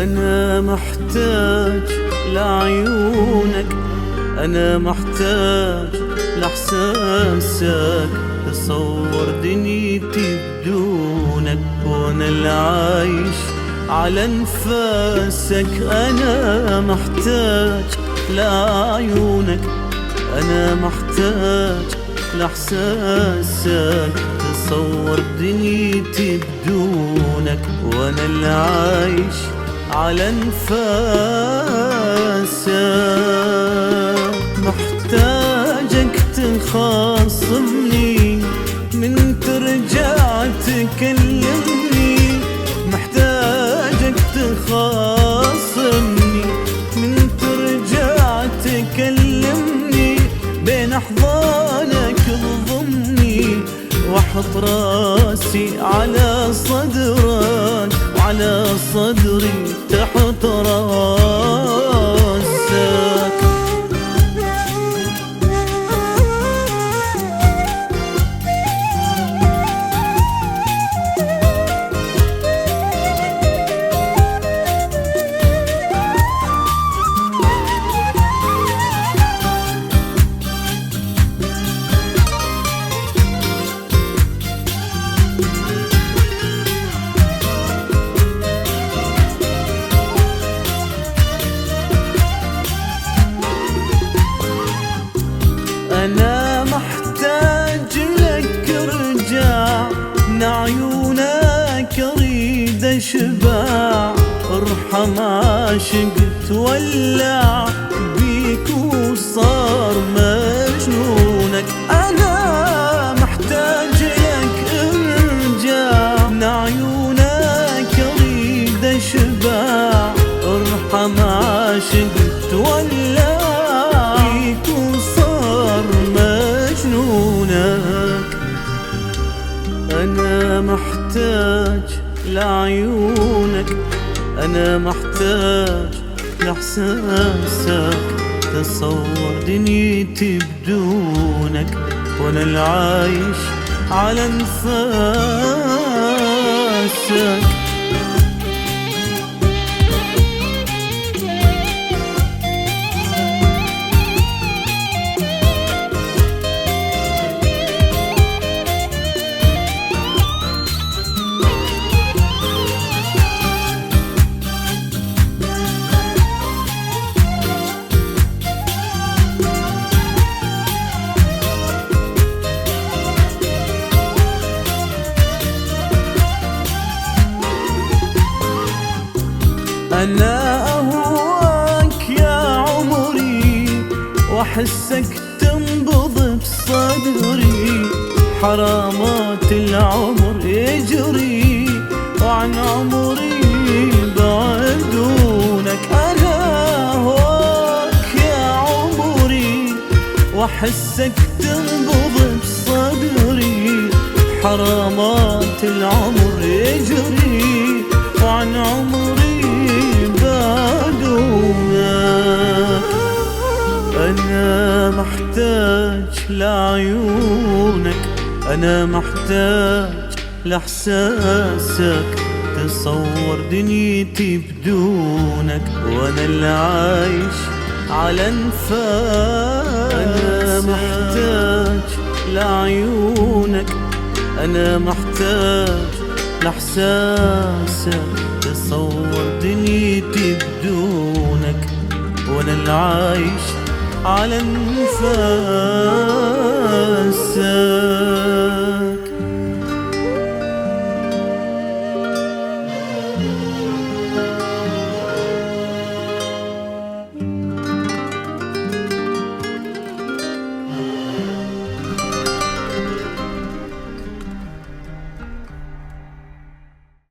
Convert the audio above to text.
أنا محتاج لعيونك، أنا محتاج لإحساسك، تصور دنيتي بدونك وأنا اللي عايش على أنفاسك. أنا محتاج لعيونك، أنا محتاج لإحساسك، تصور دنيتي بدونك وأنا اللي عايش على أنفاسك. محتاجك تخاصمني من ترجع تكلمني، محتاجك تخاصمني من ترجع تكلمني، بين أحضانك تضمني واحط راسي على صدرك، وعلى صدري تحت راسك. أنا محتاج لك ارجع، من عيونك أريد أشبع، ارحم عاشق تولع بيك وصار مجنونك. أنا محتاج لك ارجع، من عيونك أريد أشبع، ارحم عاشق تولع بيك وصار مجنونك. أنا محتاج لعيونك، أنا محتاج لإحساسك، تصور دنيتي بدونك وأنا اللي عايش على أنفاسك. أنا أهواك يا عمري، وأحسك تنبض بصدري، حرامات العمر يجري وعن عمري بعدونك. أنا أهواك يا عمري، وأحسك تنبض بصدري، حرامات العمر يجري وعن عمري بعدونك. أنا محتاج لعيونك، أنا محتاج لإحساسك، تصور دنيتي بدونك وأنا اللي عايش على أنفاسك. أنا محتاج لعيونك، أنا محتاج لإحساسك، تصور دنيتي بدونك وأنا اللي عايش على أنفاسك.